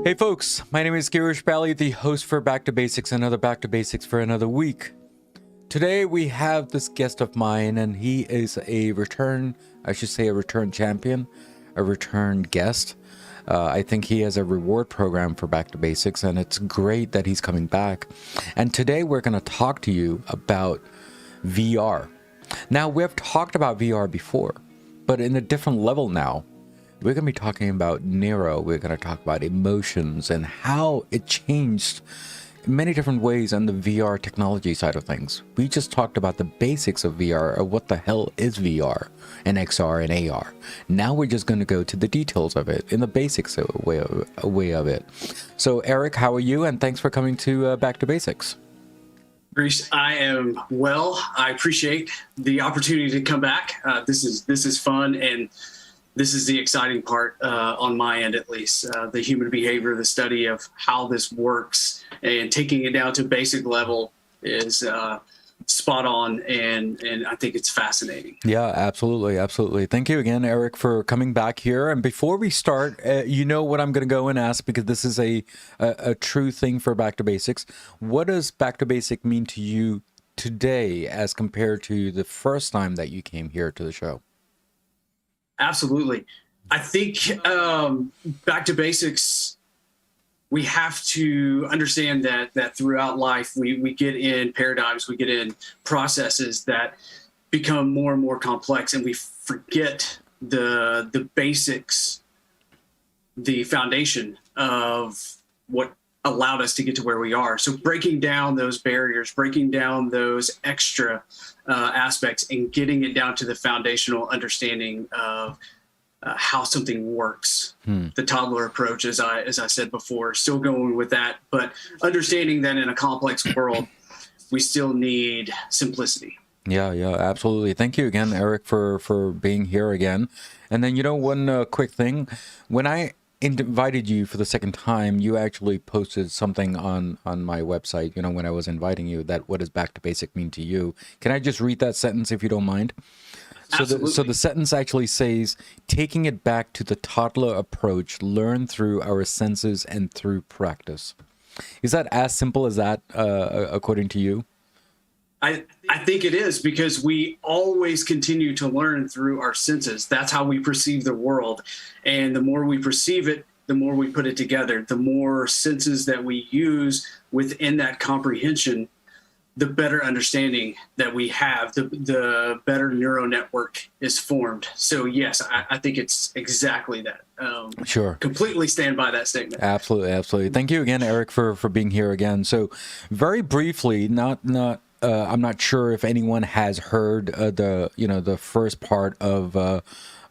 Hey folks, my name is Girish, Bali, the host for Back to Basics, another Back to Basics for another week. Today we have this guest of mine, and he is a return champion, a return guest. I think he has a reward program for Back to Basics, and it's great that he's coming back. And today we're going to talk to you about VR. Now, we've talked about VR before, but in a different level now. We're going to be talking about Nero. We're going to talk about emotions and how it changed in many different ways on the VR technology side of things. We just talked about the basics of VR, or what the hell is VR and XR and AR. Now we're just going to go to the details of it, in the basics way of it. So Eric, how are you? And thanks for coming to Back to Basics. Girish, I am well. I appreciate the opportunity to come back. This is fun, and this is the exciting part on my end, at least. The human behavior, the study of how this works, and taking it down to basic level is spot on, and I think it's fascinating. Yeah, absolutely, absolutely. Thank you again, Eric, for coming back here. And before we start, you know what I'm going to go and ask, because this is a true thing for Back to Basics. What does Back to Basic mean to you today as compared to the first time that you came here to the show? Absolutely. I think Back to Basics, we have to understand that throughout life, we get in paradigms, we get in processes that become more and more complex, and we forget the basics, the foundation of what allowed us to get to where we are. So breaking down those barriers, breaking down those extra aspects, and getting it down to the foundational understanding of how something works. The Toddler Approach, as I said before, still going with that, but understanding that in a complex world, we still need simplicity. Yeah, absolutely. Thank you again, Eric, for being here again. And then, one quick thing. When I invited you for the second time, you actually posted something on my website, when I was inviting you, that what does Back to Basic mean to you? Can I just read that sentence if you don't mind? So the sentence actually says, taking it back to the toddler approach, learn through our senses and through practice. Is that as simple as that, according to you? I think it is, because we always continue to learn through our senses. That's how we perceive the world. And the more we perceive it, the more we put it together. The more senses that we use within that comprehension, the better understanding that we have, the better neural network is formed. So yes, I think it's exactly that. Sure. Completely stand by that statement. Absolutely, absolutely. Thank you again, Eric, for being here again. So very briefly, I'm not sure if anyone has heard the first part of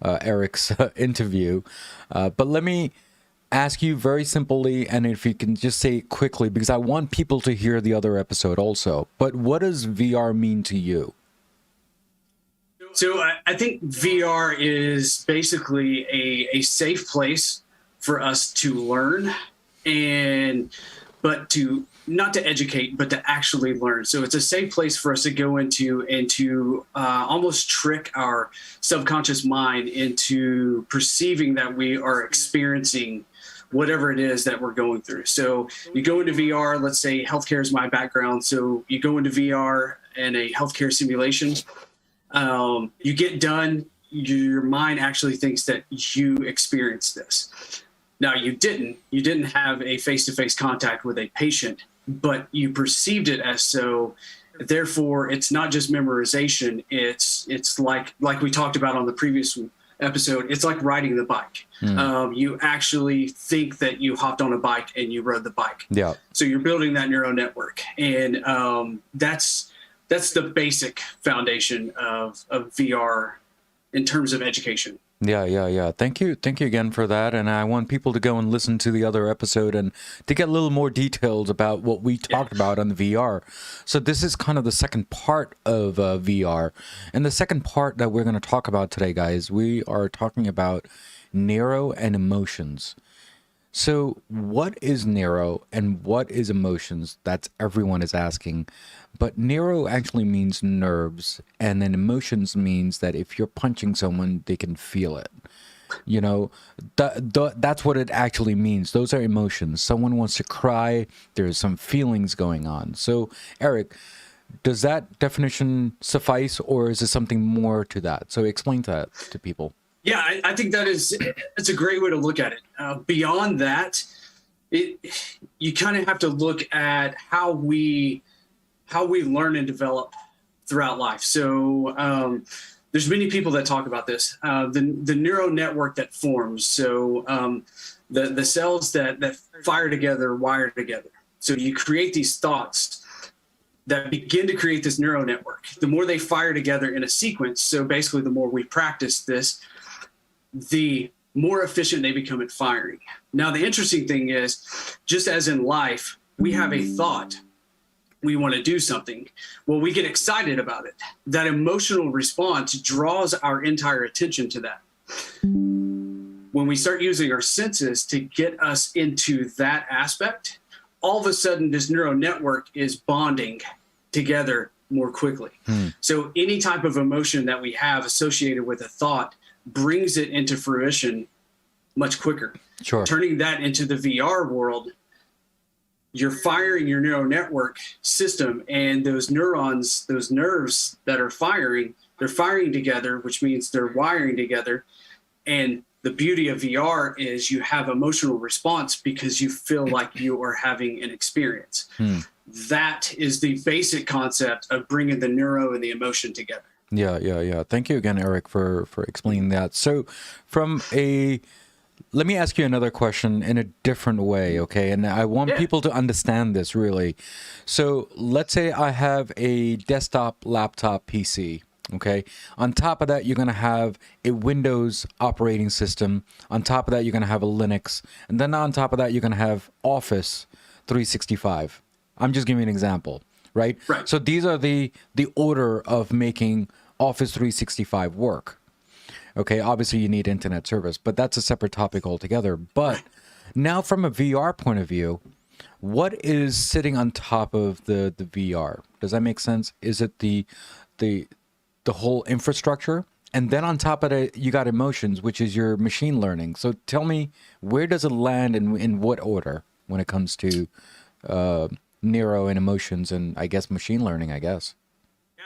Eric's interview, but let me ask you very simply, and if you can just say it quickly, because I want people to hear the other episode also. But what does VR mean to you? So I think VR is basically a safe place for us to learn, but not to educate, but to actually learn. So it's a safe place for us to go into and to almost trick our subconscious mind into perceiving that we are experiencing whatever it is that we're going through. So you go into VR, let's say healthcare is my background. So you go into VR and a healthcare simulation, you get done, your mind actually thinks that you experienced this. Now you didn't have a face-to-face contact with a patient, but you perceived it as so. Therefore, it's not just memorization. It's like we talked about on the previous episode. It's like riding the bike. You actually think that you hopped on a bike and you rode the bike. Yeah. So you're building that neural network, and that's the basic foundation of VR in terms of education. Yeah. Thank you again for that. And I want people to go and listen to the other episode and to get a little more details about what we talked about on the VR. So this is kind of the second part of VR. And the second part that we're going to talk about today, guys, we are talking about Nero and Emotions. So what is Nero and what is emotions? That's everyone is asking. But Nero actually means nerves, and then emotions means that if you're punching someone, they can feel it. You know, that's what it actually means. Those are emotions. Someone wants to cry. There's some feelings going on. So, Eric, does that definition suffice, or is there something more to that? So explain that to people. Yeah, I think it's a great way to look at it. Beyond that, you kind of have to look at how we learn and develop throughout life. So there's many people that talk about this. The neural network that forms. So the cells that fire together, wire together. So you create these thoughts that begin to create this neural network. The more they fire together in a sequence, so basically the more we practice this, the more efficient they become at firing. Now, the interesting thing is, just as in life, we have a thought. We want to do something. Well, we get excited about it. That emotional response draws our entire attention to that. When we start using our senses to get us into that aspect, all of a sudden this neural network is bonding together more quickly. So any type of emotion that we have associated with a thought brings it into fruition much quicker. Sure. Turning that into the VR world, you're firing your neural network system, and those neurons, those nerves that are firing, they're firing together, which means they're wiring together. And the beauty of VR is you have emotional response because you feel like you are having an experience. That is the basic concept of bringing the neuro and the emotion together. Yeah. Thank you again, Eric, for explaining that. So let me ask you another question in a different way, okay? And I want people to understand this really. So let's say I have a desktop, laptop, PC, okay? On top of that, you're going to have a Windows operating system. On top of that, you're going to have a Linux. And then on top of that, you're going to have Office 365. I'm just giving you an example, right? So these are the order of making Office 365 work. Okay, obviously you need internet service, but that's a separate topic altogether. But now from a VR point of view, what is sitting on top of the VR? Does that make sense? Is it the whole infrastructure? And then on top of it, you got emotions, which is your machine learning. So tell me, where does it land in what order when it comes to Nero and emotions and, I guess, machine learning, I guess?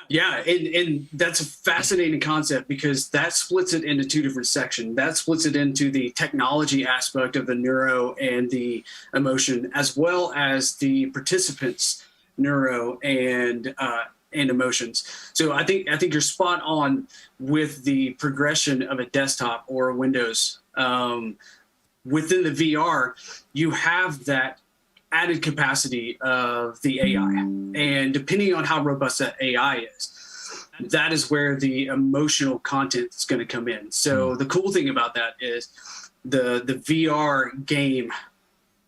Yeah, and that's a fascinating concept because that splits it into two different sections. That splits it into the technology aspect of the neuro and the emotion, as well as the participants' neuro and emotions. So I think you're spot on with the progression of a desktop or a Windows. Within the VR, you have that added capacity of the AI. And depending on how robust that AI is, that is where the emotional content is going to come in. So the cool thing about that is the VR game,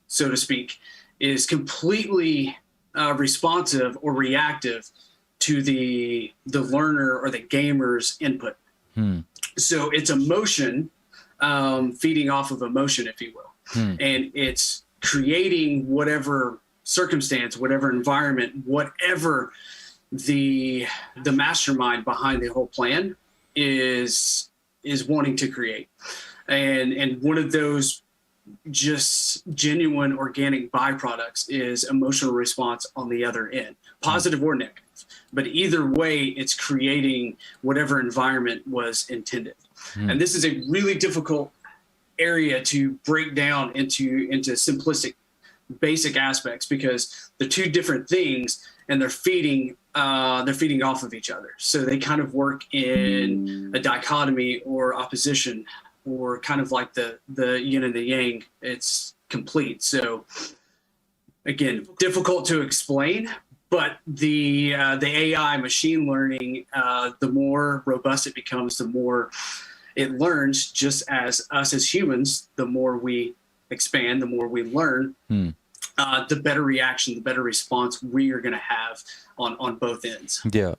so to speak, is completely responsive or reactive to the learner or the gamer's input. So it's emotion feeding off of emotion, if you will. And it's creating whatever circumstance, whatever environment, whatever the mastermind behind the whole plan is wanting to create. And one of those just genuine organic byproducts is emotional response on the other end, positive or negative. But either way, it's creating whatever environment was intended. And this is a really difficult area to break down into simplistic, basic aspects because they're two different things and they're feeding off of each other. So they kind of work in a dichotomy or opposition, or kind of like the yin and the yang. It's complete. So again, difficult to explain, but the AI machine learning, the more robust it becomes, the more it learns. Just as us as humans, the more we expand, the more we learn, the better reaction, the better response we are going to have on both ends. Yeah.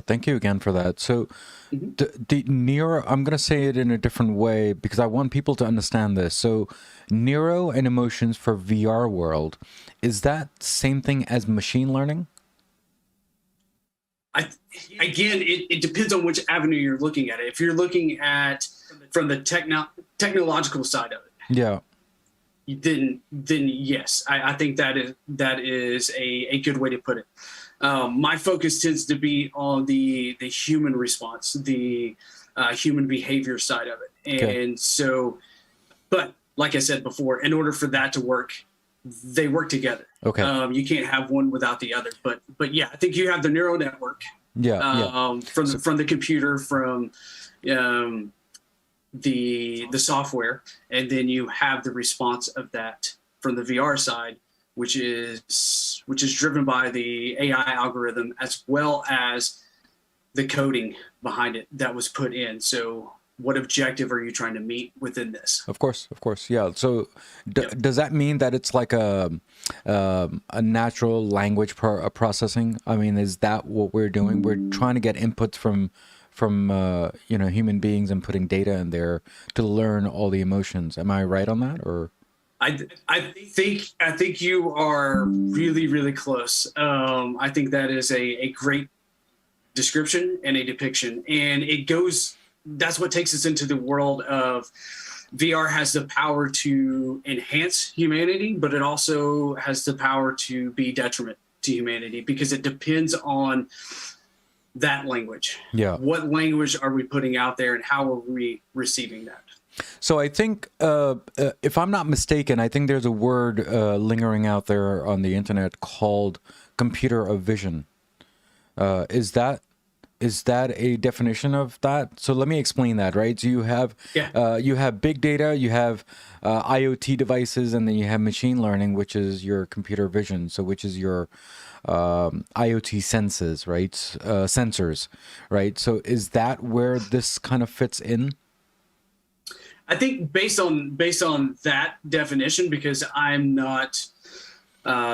Thank you again for that. So the Nero, I'm going to say it in a different way because I want people to understand this. So Nero and emotions for VR world, is that same thing as machine learning? Again, it depends on which avenue you're looking at it. If you're looking at from the technological side of it, Yeah. then yes, I think that is a good way to put it. My focus tends to be on the human response, the human behavior side of it. Okay. And so, but like I said before, in order for that to work, they work together. Okay. You can't have one without the other. But yeah, I think you have the neural network. Yeah. From the computer, from the software, and then you have the response of that from the VR side, which is driven by the AI algorithm as well as the coding behind it that was put in. So what objective are you trying to meet within this? Of course. Yeah. So does that mean that it's like a natural language processing? I mean, is that what we're doing? We're trying to get inputs from human beings and putting data in there to learn all the emotions. Am I right on that? Or I think you are really, really close. I think that is a great description and a depiction, and that's what takes us into the world of VR. Has the power to enhance humanity, but it also has the power to be detriment to humanity because it depends on that language. Yeah. What language are we putting out there and how are we receiving that? So I think, if I'm not mistaken, I think there's a word lingering out there on the internet called computer of vision. Is that a definition of that? So let me explain that, right? So you have big data, you have IoT devices, and then you have machine learning, which is your computer vision. So which is your IoT senses, right? Sensors, right? So is that where this kind of fits in? I think based on that definition, because I'm not.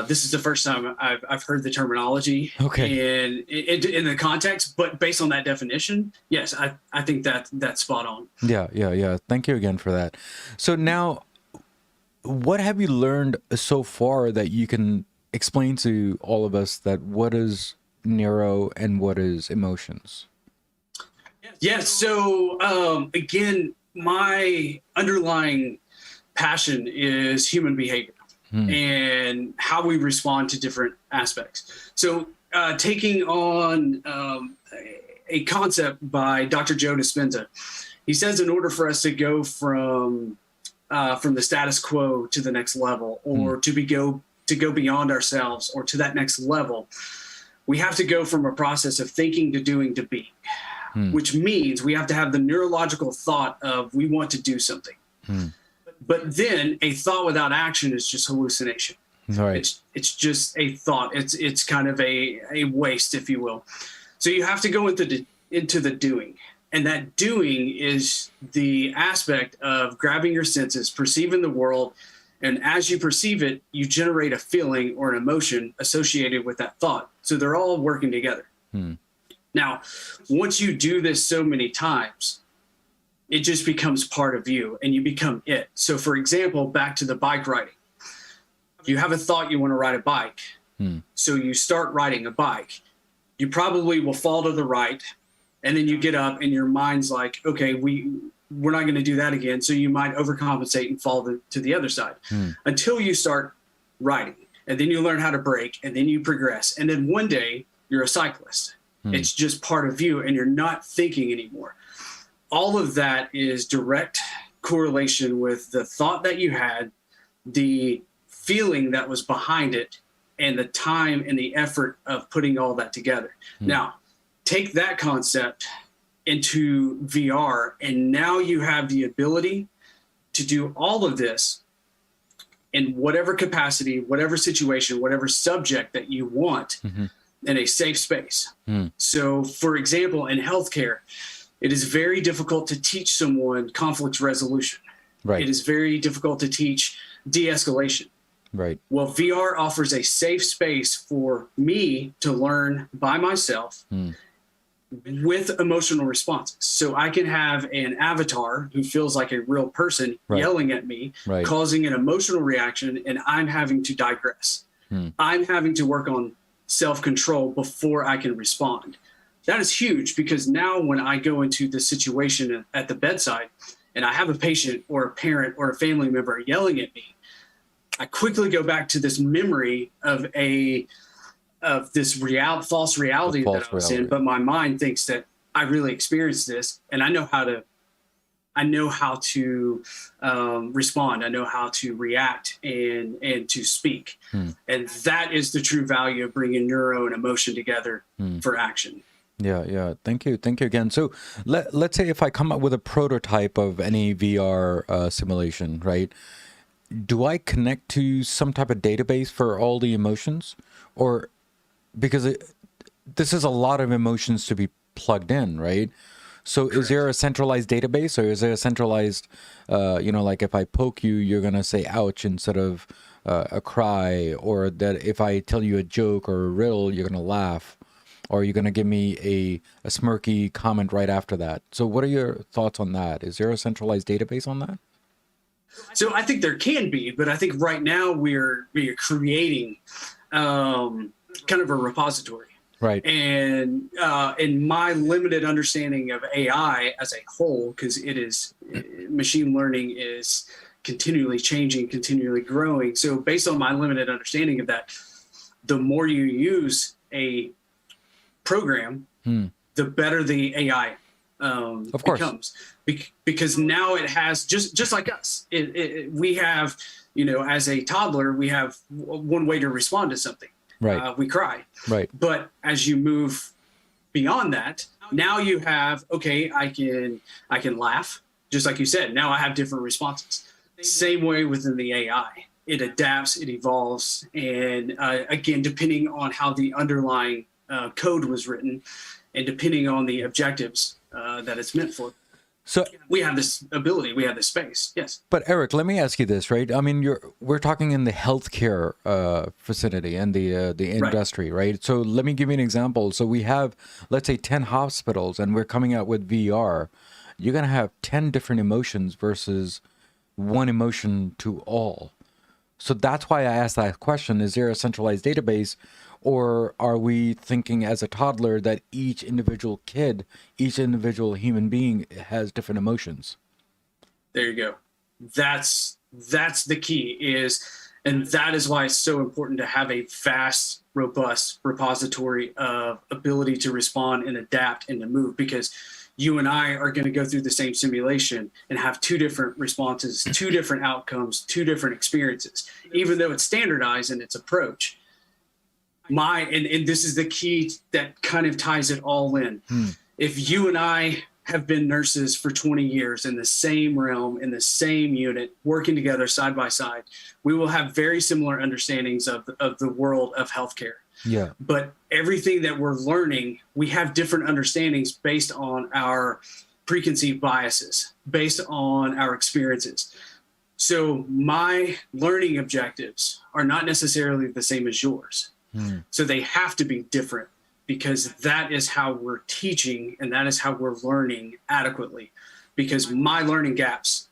This is the first time I've heard the terminology in the context, but based on that definition, yes, I think that's spot on. Yeah. Thank you again for that. So now, what have you learned so far that you can explain to all of us that what is neuro and what is emotions? Yeah. So again, my underlying passion is human behavior. And how we respond to different aspects. So taking on a concept by Dr. Joe Dispenza, he says in order for us to go from the status quo to the next level, or to go beyond ourselves or to that next level, we have to go from a process of thinking to doing to being, which means we have to have the neurological thought of we want to do something. But then a thought without action is just hallucination. Right. It's just a thought. It's kind of a waste, if you will. So you have to go into the doing. And that doing is the aspect of grabbing your senses, perceiving the world. And as you perceive it, you generate a feeling or an emotion associated with that thought. So they're all working together. Now, once you do this so many times, it just becomes part of you and you become it. So for example, back to the bike riding, you have a thought you want to ride a bike. So you start riding a bike. You probably will fall to the right, and then you get up and your mind's like, okay, we're not going to do that again. So you might overcompensate and fall to the other side until you start riding, and then you learn how to brake, and then you progress. And then one day you're a cyclist. It's just part of you and you're not thinking anymore. All of that is direct correlation with the thought that you had, the feeling that was behind it, and the time and the effort of putting all that together. Now, take that concept into VR, and now you have the ability to do all of this in whatever capacity, whatever situation, whatever subject that you want in a safe space. So, for example, in healthcare, it is very difficult to teach someone conflict resolution. Right. It is very difficult to teach de-escalation. Right. Well, VR offers a safe space for me to learn by myself with emotional responses. So I can have an avatar who feels like a real person yelling at me, causing an emotional reaction, and I'm having to digress. I'm having to work on self-control before I can respond. That is huge, because now when I go into the situation at the bedside and I have a patient or a parent or a family member yelling at me, I quickly go back to this memory of this false reality that I was in, but my mind thinks that I really experienced this, and I know how to respond. I know how to react and to speak. And that is the true value of bringing neuro and emotion together for action. Yeah. Thank you again. So let's say if I come up with a prototype of any VR simulation, right? Do I connect to some type of database for all the emotions, or because this is a lot of emotions to be plugged in, right? So Correct. Is there a centralized database, or is there a centralized, like if I poke you, you're going to say ouch instead of a cry, or that if I tell you a joke or a riddle, you're going to laugh, or you're going to give me a smirky comment right after that. So what are your thoughts on that? Is there a centralized database on that? So I think there can be, but I think right now we are creating kind of a repository. Right. And in my limited understanding of AI as a whole, because machine learning is continually changing, continually growing. So based on my limited understanding of that, the more you use a program, the better the AI of course. becomes. Because now it has, just like us, we have, as a toddler, we have one way to respond to something. Right. We cry. Right. But as you move beyond that, now you have, okay, I can laugh, just like you said. Now I have different responses. Same way within the AI. It adapts, it evolves, and again, depending on how the underlying code was written, and depending on the objectives that it's meant for. So we have this ability, we have this space, yes. But Eric, let me ask you this, right? I mean, we're talking in the healthcare vicinity and the industry, right? So let me give you an example. So we have, let's say, 10 hospitals, and we're coming out with VR. You're going to have 10 different emotions versus one emotion to all. So that's why I asked that question. Is there a centralized database, or are we thinking as a toddler that each individual kid, each individual human being has different emotions? There you go. That's the key and that is why it's so important to have a vast, robust repository of ability to respond and adapt and to move, because you and I are going to go through the same simulation and have two different responses, two different outcomes, two different experiences, even though it's standardized in its approach. And this is the key that kind of ties it all in. If you and I have been nurses for 20 years in the same realm, in the same unit, working together side by side, we will have very similar understandings of the world of healthcare. Yeah. But everything that we're learning, we have different understandings based on our preconceived biases, based on our experiences. So my learning objectives are not necessarily the same as yours. So they have to be different, because that is how we're teaching and that is how we're learning adequately. Because my learning gaps,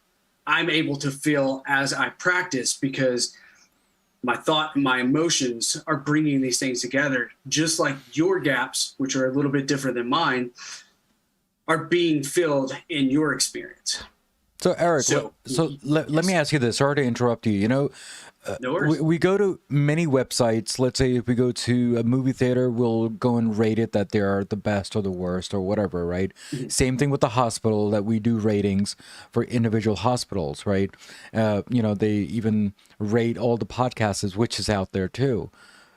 I'm able to fill as I practice, because my thought and my emotions are bringing these things together, just like your gaps, which are a little bit different than mine, are being filled in your experience. So Eric, let me ask you this. Sorry to interrupt you. No worries. We go to many websites. Let's say if we go to a movie theater, we'll go and rate it that they're the best or the worst or whatever, right? Same thing with the hospital, that we do ratings for individual hospitals, right? They even rate all the podcasts, which is out there too.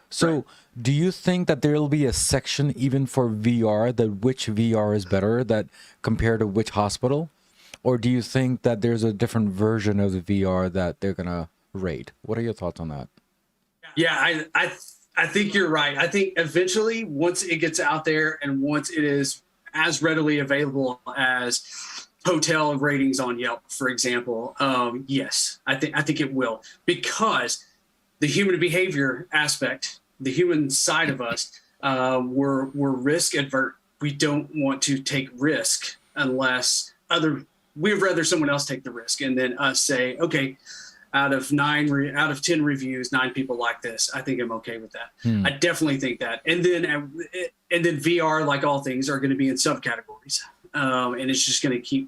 So do you think that there'll be a section even for VR, that which VR is better, that compared to which hospital? Or do you think that there's a different version of the VR that they're going to rate? What are your thoughts on that? Yeah, I think you're right. I think eventually, once it gets out there and once it is as readily available as hotel ratings on Yelp, for example, yes, I think it will, because the human behavior aspect, the human side of us, we're risk advert. We don't want to take risk unless we'd rather someone else take the risk and then us say, okay, out of 10 reviews, 9 people like this. I think I'm okay with that. I definitely think that. And then VR, like all things, are going to be in subcategories, and it's just going to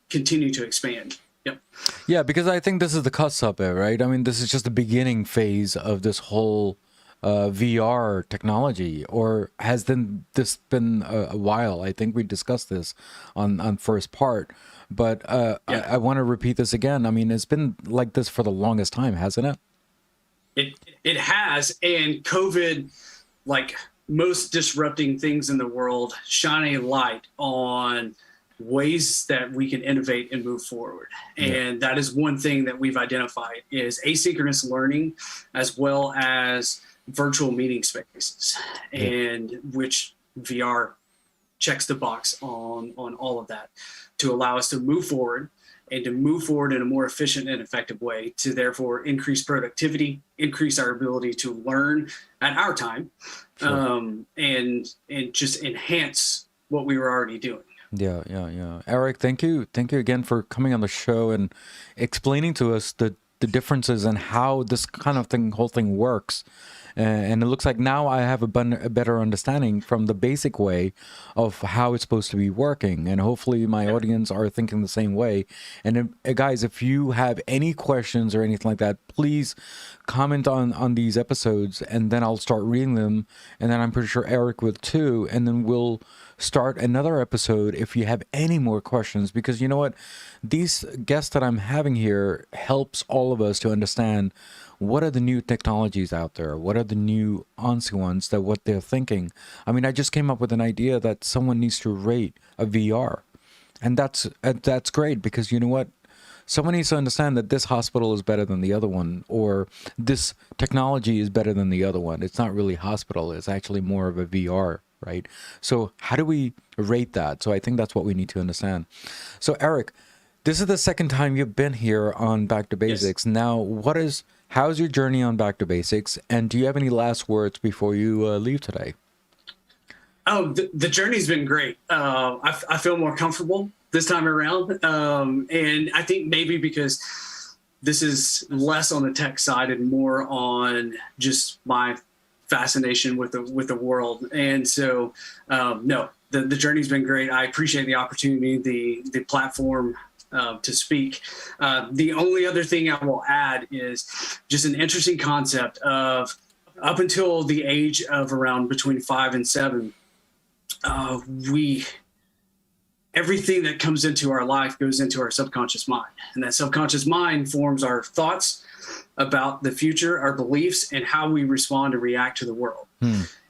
continue to expand. Yep. Yeah, because I think this is the cusp of it, right? I mean, this is just the beginning phase of this whole VR technology, or has this been a while? I think we discussed this on first part, but I want to repeat this again. I mean, it's been like this for the longest time, hasn't it? It has, and COVID, like most disrupting things in the world, shine a light on ways that we can innovate and move forward. And that is one thing that we've identified is asynchronous learning, as well as virtual meeting spaces, and which VR checks the box on all of that to allow us to move forward and to move forward in a more efficient and effective way, to therefore increase productivity, increase our ability to learn at our time, and just enhance what we were already doing. Yeah. Eric, thank you again for coming on the show and explaining to us the differences and how this kind of whole thing works. And it looks like now I have a better understanding from the basic way of how it's supposed to be working. And hopefully my audience are thinking the same way. And guys, if you have any questions or anything like that, please comment on these episodes, and then I'll start reading them. And then I'm pretty sure Eric will too. And then we'll start another episode if you have any more questions, because you know what? These guests that I'm having here helps all of us to understand what are the new technologies out there? What are the new ONSI ones that what they're thinking? I mean, I just came up with an idea that someone needs to rate a VR. And that's great, because you know what? Someone needs to understand that this hospital is better than the other one, or this technology is better than the other one. It's not really hospital. It's actually more of a VR, right? So how do we rate that? So I think that's what we need to understand. So Eric, this is the second time you've been here on Back to Basics. Yes. Now, how's your journey on Back to Basics? And do you have any last words before you leave today? Oh, the journey's been great. I feel more comfortable this time around. And I think maybe because this is less on the tech side and more on just my fascination with the world. And so, no, the journey's been great. I appreciate the opportunity, the platform to speak. The only other thing I will add is just an interesting concept of up until the age of around between 5 and 7, everything that comes into our life goes into our subconscious mind. And that subconscious mind forms our thoughts about the future, our beliefs, and how we respond and react to the world.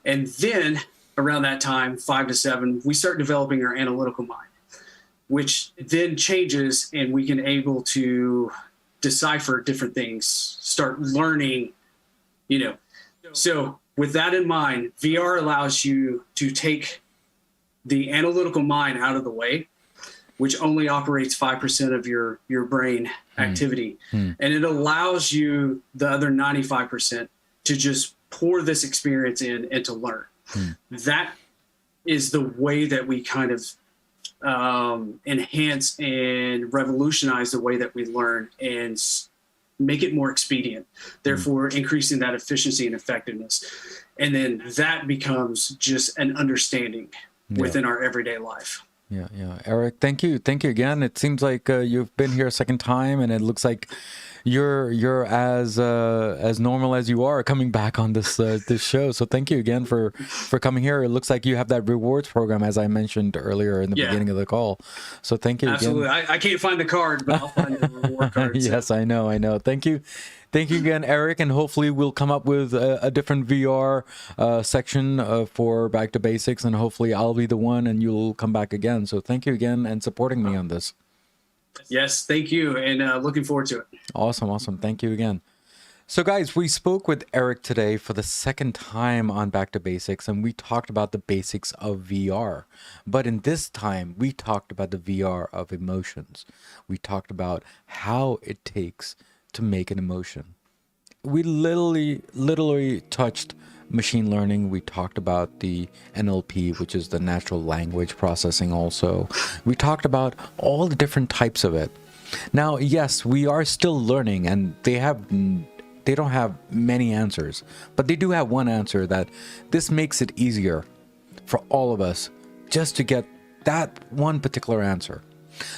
And then around that time, 5 to 7, we start developing our analytical mind, which then changes, and we can able to decipher different things, start learning, So with that in mind, VR allows you to take the analytical mind out of the way, which only operates 5% of your brain activity. And it allows you the other 95% to just pour this experience in and to learn. That is the way that we kind of enhance and revolutionize the way that we learn and make it more expedient, therefore increasing that efficiency and effectiveness. And then that becomes just an understanding within our everyday life. Yeah. Eric, thank you again. It seems like you've been here a second time, and it looks like you're as normal as you are coming back on this show. So thank you again for coming here. It looks like you have that rewards program, as I mentioned earlier in the beginning of the call. So thank you. Absolutely. Again. I can't find the card, but I'll find the reward card. Yes, I know. Thank you again, Eric, and hopefully we'll come up with a different VR section for Back to Basics, and hopefully I'll be the one and you'll come back again. So thank you again and supporting me on this. Yes, thank you, and looking forward to it. Awesome. Thank you again. So guys, we spoke with Eric today for the second time on Back to Basics, and we talked about the basics of VR. But in this time, we talked about the VR of emotions. We talked about how it takes to make an emotion. We literally touched machine learning. We talked about the NLP, which is the natural language processing also. We talked about all the different types of it. Now, yes, we are still learning, and they don't have many answers, but they do have one answer that this makes it easier for all of us just to get that one particular answer.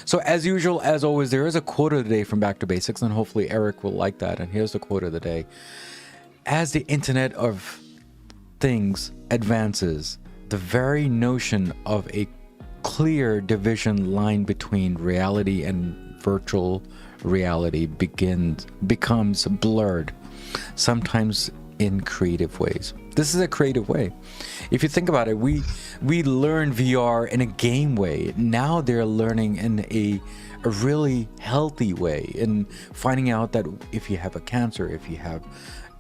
So as usual, as always, there is a quote of the day from Back to Basics, and hopefully Eric will like that. And here's the quote of the day. As the Internet of Things advances, the very notion of a clear division line between reality and virtual reality becomes blurred, sometimes in creative ways. This is a creative way. If you think about it, we learn VR in a game way. Now they're learning in a really healthy way, in finding out that if you have a cancer, if you have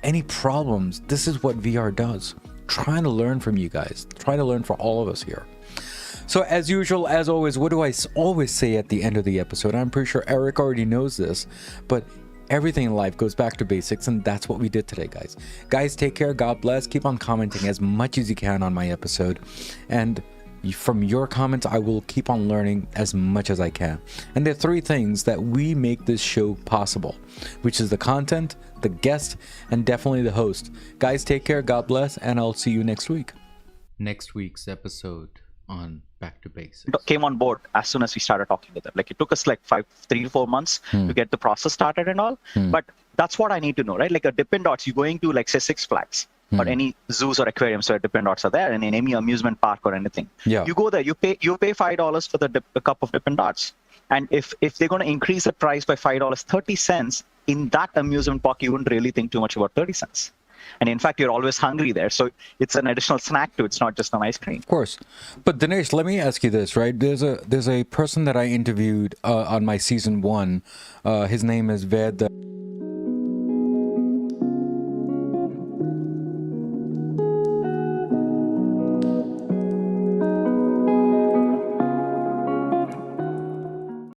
any problems, this is what VR does. Trying to learn from you guys, trying to learn for all of us here. So as usual, as always, what do I always say at the end of the episode? I'm pretty sure Eric already knows this, but everything in life goes back to basics, and that's what we did today, guys. Guys, take care. God bless. Keep on commenting as much as you can on my episode. And from your comments, I will keep on learning as much as I can. And there are three things that we make this show possible, which is the content, the guest, and definitely the host. Guys, take care. God bless. And I'll see you next week. Next week's episode on Back to Basics came on board as soon as we started talking with them. Like, it took us like 3 to 4 months to get the process started and all. But that's what I need to know, right? Like a Dippin' Dots, you're going to like say Six Flags or any zoos or aquariums where Dippin' Dots are there, and in any amusement park or anything. Yeah. You go there, you pay $5 for the cup of Dippin' Dots. And if they're going to increase the price by $5, 30 cents in that amusement park, you wouldn't really think too much about 30 cents. And in fact, you're always hungry there. So it's an additional snack too. It's not just an ice cream. Of course. But Dinesh, let me ask you this, right? There's a person that I interviewed on my season 1. His name is Ved.